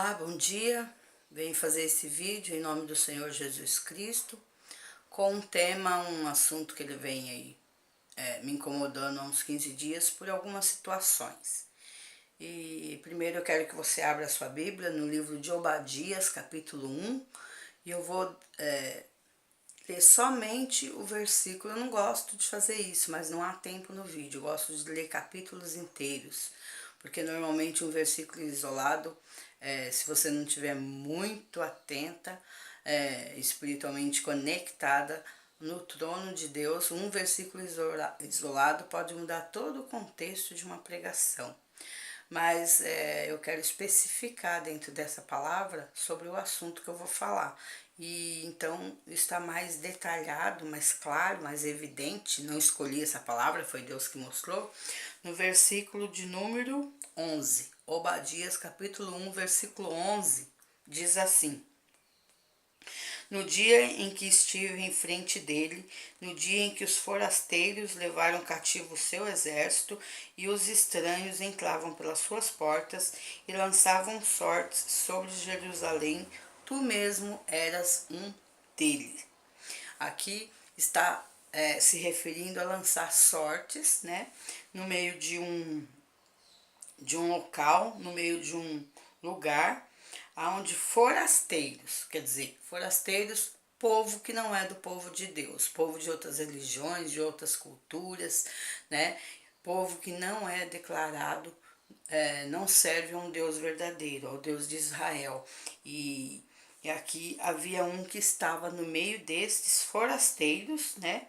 Olá, bom dia. Venho fazer esse vídeo em nome do Senhor Jesus Cristo com um tema, um assunto que ele vem aí me incomodando há uns 15 dias por algumas situações. E primeiro eu quero que você abra a sua Bíblia no livro de Obadias, capítulo 1, e eu vou ler somente o versículo. Eu não gosto de fazer isso, mas não há tempo no vídeo. Eu gosto de ler capítulos inteiros, porque normalmente um versículo isolado, se você não estiver muito atenta, espiritualmente conectada no trono de Deus, um versículo isolado pode mudar todo o contexto de uma pregação. Mas eu quero especificar dentro dessa palavra sobre o assunto que eu vou falar. E então está mais detalhado, mais claro, mais evidente. Não escolhi essa palavra, foi Deus que mostrou. No versículo de número 11, Obadias capítulo 1, versículo 11, diz assim: No dia em que estive em frente dele, no dia em que os forasteiros levaram cativo o seu exército e os estranhos entravam pelas suas portas e lançavam sortes sobre Jerusalém, tu mesmo eras um deles. Aqui está se referindo a lançar sortes, né, no meio de um local, no meio de um lugar aonde forasteiros, quer dizer, forasteiros, povo que não é do povo de Deus, povo de outras religiões, de outras culturas, né? Povo que não é declarado, não serve a um Deus verdadeiro, ao Deus de Israel. E aqui havia um que estava no meio destes forasteiros, né?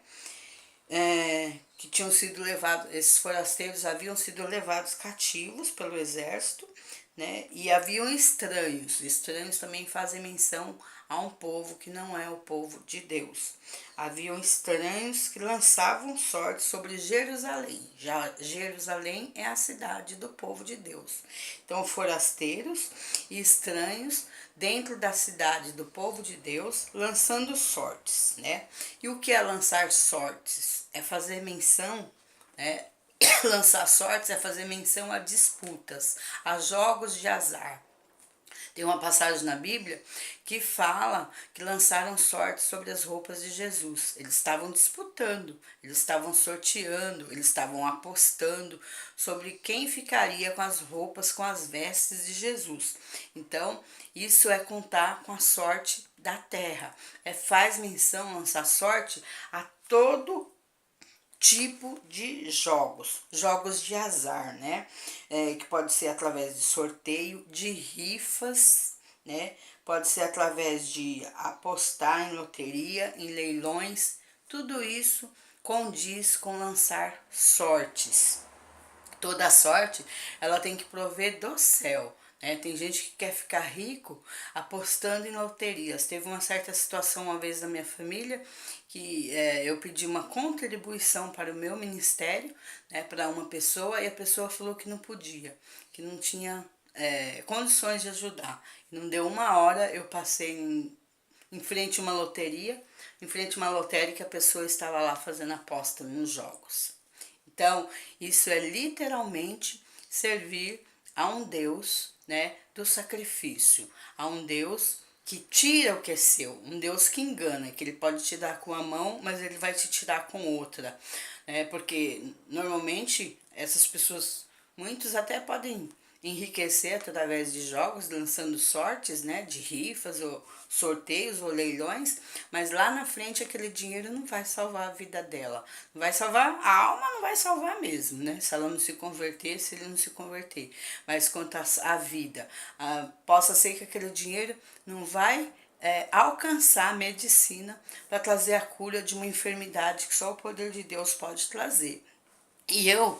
Que tinham sido levados, esses forasteiros haviam sido levados cativos pelo exército, né? E haviam estranhos. Estranhos também fazem menção a um povo que não é o povo de Deus. Haviam estranhos que lançavam sorte sobre Jerusalém. Já Jerusalém é a cidade do povo de Deus. Então, forasteiros e estranhos dentro da cidade do povo de Deus, lançando sortes, né? E o que é lançar sortes? É fazer menção, né? Lançar sortes é fazer menção a disputas, a jogos de azar. Tem uma passagem na Bíblia que fala que lançaram sorte sobre as roupas de Jesus. Eles estavam disputando, eles estavam sorteando, eles estavam apostando sobre quem ficaria com as roupas, com as vestes de Jesus. Então, isso é contar com a sorte da terra. Faz menção, lançar sorte a todo tipo de jogos de azar, né? Que pode ser através de sorteio, de rifas, né? Pode ser através de apostar em loteria, em leilões, tudo isso condiz com lançar sortes. Toda sorte, ela tem que prover do céu. Tem gente que quer ficar rico apostando em loterias. Teve uma certa situação uma vez na minha família que eu pedi uma contribuição para o meu ministério, para uma pessoa, e a pessoa falou que não podia, que não tinha condições de ajudar. Não deu uma hora, eu passei em frente a uma loteria, em frente a uma lotérica, a pessoa estava lá fazendo aposta nos jogos. Então, isso é literalmente servir a um Deus, né, do sacrifício, a um Deus que tira o que é seu, um Deus que engana, que ele pode te dar com uma mão, mas ele vai te tirar com outra, né? Porque normalmente essas pessoas, muitos até podem enriquecer através de jogos, lançando sortes, né, de rifas ou sorteios ou leilões, mas lá na frente aquele dinheiro não vai salvar a vida dela, não vai salvar a alma, não vai salvar mesmo, né, se ela não se converter, se ele não se converter, mas quanto a vida, possa ser que aquele dinheiro não vai alcançar a medicina para trazer a cura de uma enfermidade que só o poder de Deus pode trazer. E eu,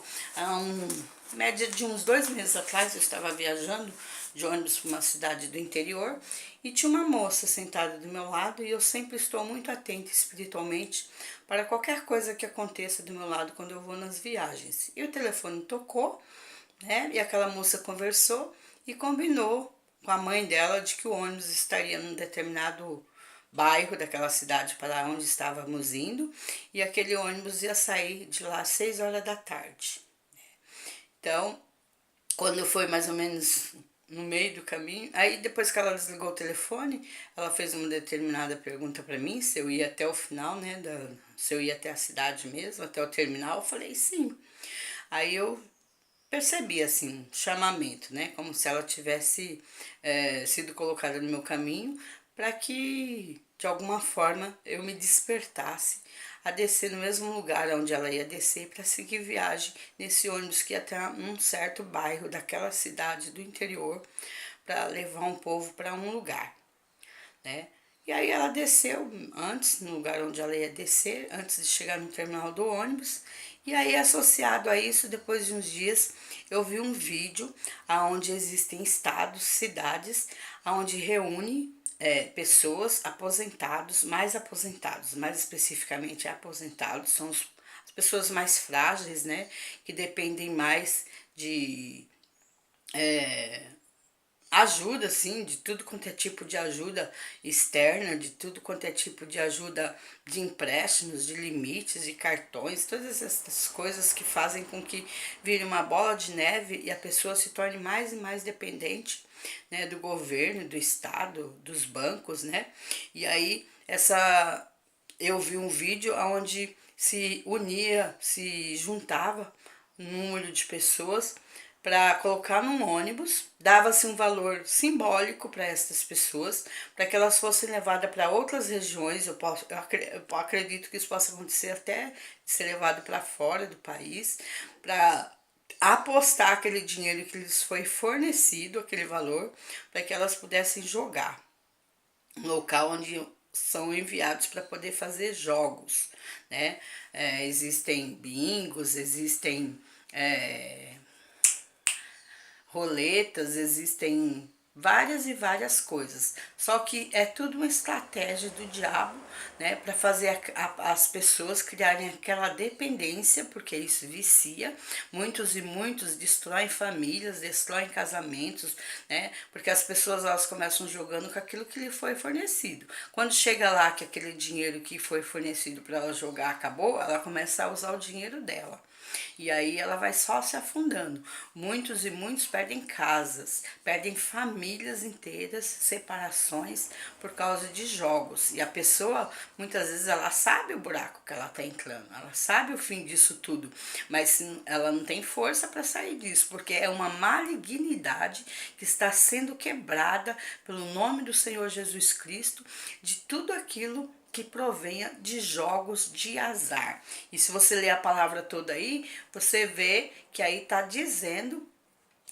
média de uns 2 meses atrás, eu estava viajando de ônibus para uma cidade do interior e tinha uma moça sentada do meu lado, e eu sempre estou muito atenta espiritualmente para qualquer coisa que aconteça do meu lado quando eu vou nas viagens. E o telefone tocou, né? E aquela moça conversou e combinou com a mãe dela de que o ônibus estaria num determinado bairro daquela cidade para onde estávamos indo, e aquele ônibus ia sair de lá às 6 horas da tarde. Então, quando foi mais ou menos no meio do caminho. Aí depois que ela desligou o telefone, ela fez uma determinada pergunta para mim, se eu ia até o final, né, se eu ia até a cidade mesmo, até o terminal. Eu falei sim. Aí eu percebi assim um chamamento, né, como se ela tivesse sido colocada no meu caminho para que de alguma forma eu me despertasse a descer no mesmo lugar onde ela ia descer para seguir viagem nesse ônibus que ia até um certo bairro daquela cidade do interior para levar um povo para um lugar, né? E aí ela desceu antes, no lugar onde ela ia descer, antes de chegar no terminal do ônibus. E aí, associado a isso, depois de uns dias, eu vi um vídeo onde existem estados, cidades, onde reúne pessoas aposentados, mais especificamente aposentados, são as pessoas mais frágeis, né, que dependem mais de ajuda, assim, de tudo quanto é tipo de ajuda externa, de tudo quanto é tipo de ajuda de empréstimos, de limites, de cartões, todas essas coisas que fazem com que vire uma bola de neve e a pessoa se torne mais e mais dependente, né, do governo, do estado, dos bancos, né? E aí eu vi um vídeo onde se unia, se juntava um número de pessoas para colocar num ônibus, dava-se um valor simbólico para essas pessoas, para que elas fossem levadas para outras regiões. Eu acredito que isso possa acontecer até de ser levado para fora do país, para apostar aquele dinheiro que lhes foi fornecido, aquele valor, para que elas pudessem jogar no local onde são enviados para poder fazer jogos, né? Existem bingos, existem roletas, existem várias e várias coisas. Só que é tudo uma estratégia do diabo, né, para fazer as pessoas criarem aquela dependência, porque isso vicia. Muitos e muitos destroem famílias, destroem casamentos, né, porque as pessoas elas começam jogando com aquilo que lhe foi fornecido. Quando chega lá que aquele dinheiro que foi fornecido para ela jogar acabou, ela começa a usar o dinheiro dela. E aí ela vai só se afundando. Muitos e muitos perdem casas, perdem famílias inteiras, separações por causa de jogos. E a pessoa, muitas vezes, ela sabe o buraco que ela está entrando, ela sabe o fim disso tudo, mas ela não tem força para sair disso, porque é uma malignidade que está sendo quebrada pelo nome do Senhor Jesus Cristo, de tudo aquilo que provenha de jogos de azar. E se você ler a palavra toda aí, você vê que aí está dizendo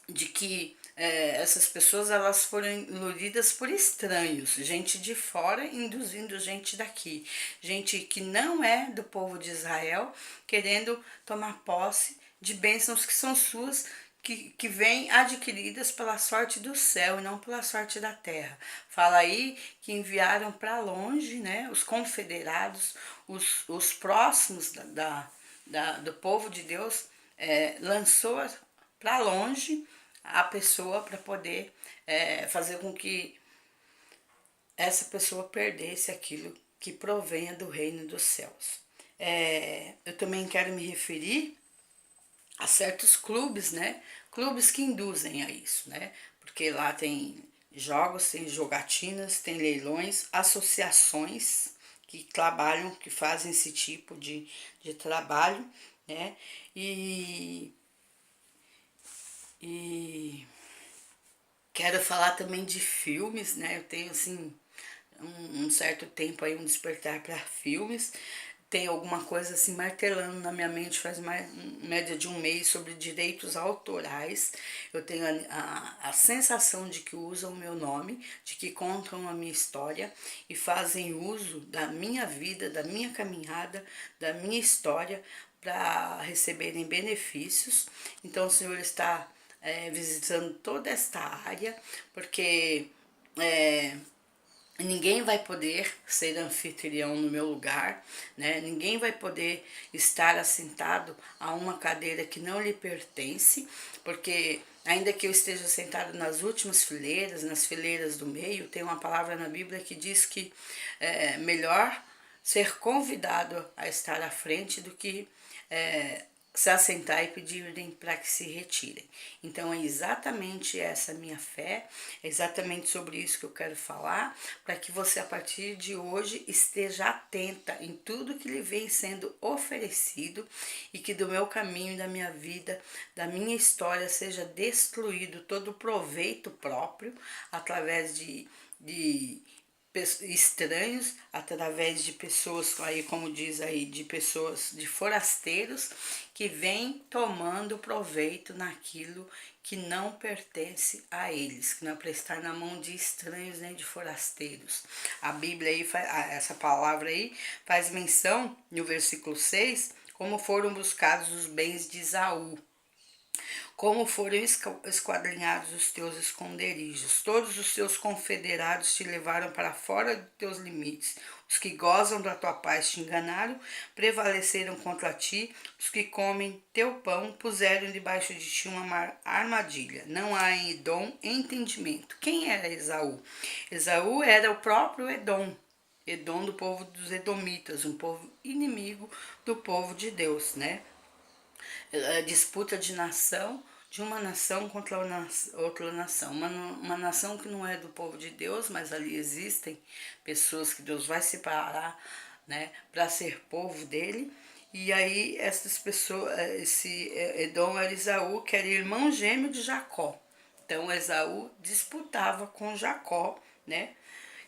de que essas pessoas elas foram iludidas por estranhos, gente de fora induzindo gente daqui, gente que não é do povo de Israel, querendo tomar posse de bênçãos que são suas, que vêm adquiridas pela sorte do céu e não pela sorte da terra. Fala aí que enviaram para longe, né, os confederados, os próximos do povo de Deus, lançou para longe a pessoa para poder fazer com que essa pessoa perdesse aquilo que provenha do reino dos céus. Eu também quero me referir a certos clubes, né? Clubes que induzem a isso, né? Porque lá tem jogos, tem jogatinas, tem leilões, associações que trabalham, que fazem esse tipo de trabalho, né? E quero falar também de filmes, né? Eu tenho assim um certo tempo aí, um despertar para filmes. Tem alguma coisa assim martelando na minha mente faz mais média de um mês sobre direitos autorais. Eu tenho a sensação de que usam o meu nome, de que contam a minha história e fazem uso da minha vida, da minha caminhada, da minha história para receberem benefícios. Então o Senhor está visitando toda esta área, porque ninguém vai poder ser anfitrião no meu lugar, né? Ninguém vai poder estar assentado a uma cadeira que não lhe pertence, porque ainda que eu esteja sentado nas últimas fileiras, nas fileiras do meio, tem uma palavra na Bíblia que diz que é melhor ser convidado a estar à frente do que se assentar e pedirem para que se retirem. Então é exatamente essa minha fé, é exatamente sobre isso que eu quero falar, para que você a partir de hoje esteja atenta em tudo que lhe vem sendo oferecido e que do meu caminho, da minha vida, da minha história seja destruído todo o proveito próprio através de estranhos, através de pessoas, aí como diz aí, de pessoas, de forasteiros, que vêm tomando proveito naquilo que não pertence a eles, que não é para estar na mão de estranhos nem de forasteiros. A Bíblia aí, essa palavra aí, faz menção no versículo 6, como foram buscados os bens de Esaú. Como foram esquadrinhados os teus esconderijos. Todos os teus confederados te levaram para fora dos teus limites. Os que gozam da tua paz te enganaram, prevaleceram contra ti. Os que comem teu pão puseram debaixo de ti uma armadilha. Não há em Edom entendimento. Quem era Esaú? Esaú era o próprio Edom. Edom do povo dos Edomitas, um povo inimigo do povo de Deus, né? Disputa de nação, de uma nação contra outra nação. Uma nação que não é do povo de Deus, mas ali existem pessoas que Deus vai separar, né, para ser povo dele. E aí essas pessoas, esse Edom era Esaú, que era irmão gêmeo de Jacó. Então Esaú disputava com Jacó, né,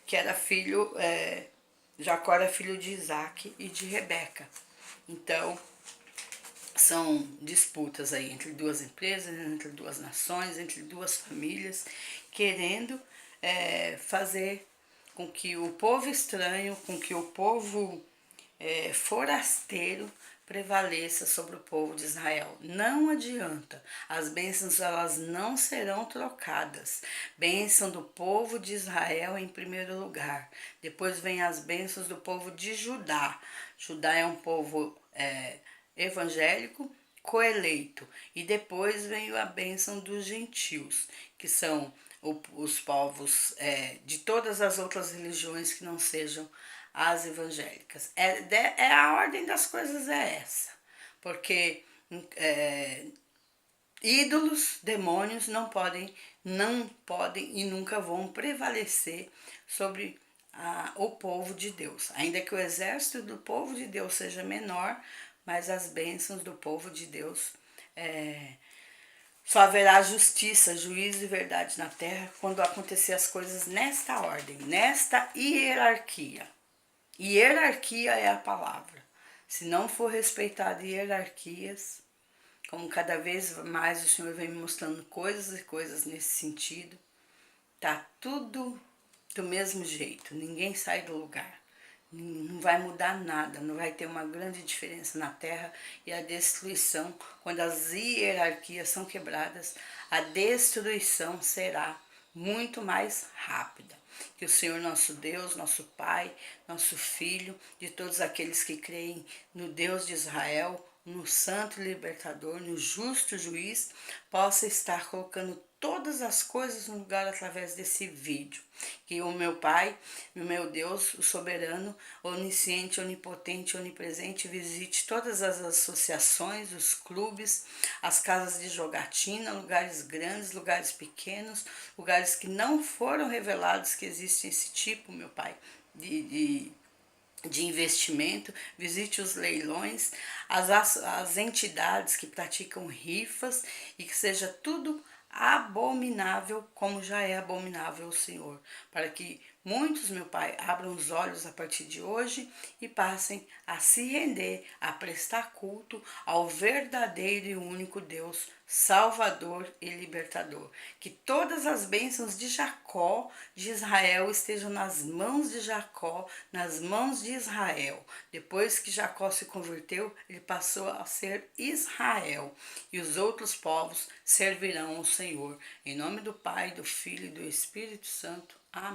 que era filho, Jacó era filho de Isaac e de Rebeca. Então são disputas aí entre duas empresas, entre duas nações, entre duas famílias, querendo fazer com que o povo estranho, com que o povo forasteiro prevaleça sobre o povo de Israel. Não adianta, as bênçãos elas não serão trocadas. Bênção do povo de Israel em primeiro lugar. Depois vem as bênçãos do povo de Judá. Judá é um povo evangélico coeleito, e depois veio a bênção dos gentios, que são os povos de todas as outras religiões que não sejam as evangélicas. A ordem das coisas é essa, porque ídolos, demônios não podem e nunca vão prevalecer sobre o povo de Deus. Ainda que o exército do povo de Deus seja menor, mas as bênçãos do povo de Deus, só haverá justiça, juízo e verdade na terra quando acontecer as coisas nesta ordem, nesta hierarquia. Hierarquia é a palavra. Se não for respeitado hierarquias, como cada vez mais o Senhor vem me mostrando coisas e coisas nesse sentido, tá tudo do mesmo jeito, ninguém sai do lugar. Não vai mudar nada, não vai ter uma grande diferença na terra, e a destruição, quando as hierarquias são quebradas, a destruição será muito mais rápida. Que o Senhor nosso Deus, nosso Pai, nosso Filho, de todos aqueles que creem no Deus de Israel, no Santo Libertador, no Justo Juiz, possa estar colocando todas as coisas no lugar através desse vídeo. Que o meu Pai, o meu Deus, o soberano, onisciente, onipotente, onipresente, visite todas as associações, os clubes, as casas de jogatina, lugares grandes, lugares pequenos, lugares que não foram revelados que existe esse tipo, meu Pai, de investimento, visite os leilões, as entidades que praticam rifas, e que seja tudo abominável, como já é abominável o Senhor, para que muitos, meu Pai, abram os olhos a partir de hoje e passem a se render, a prestar culto ao verdadeiro e único Deus, Salvador e Libertador. Que todas as bênçãos de Jacó, de Israel, estejam nas mãos de Jacó, nas mãos de Israel. Depois que Jacó se converteu, ele passou a ser Israel, e os outros povos servirão ao Senhor. Em nome do Pai, do Filho e do Espírito Santo. Amém.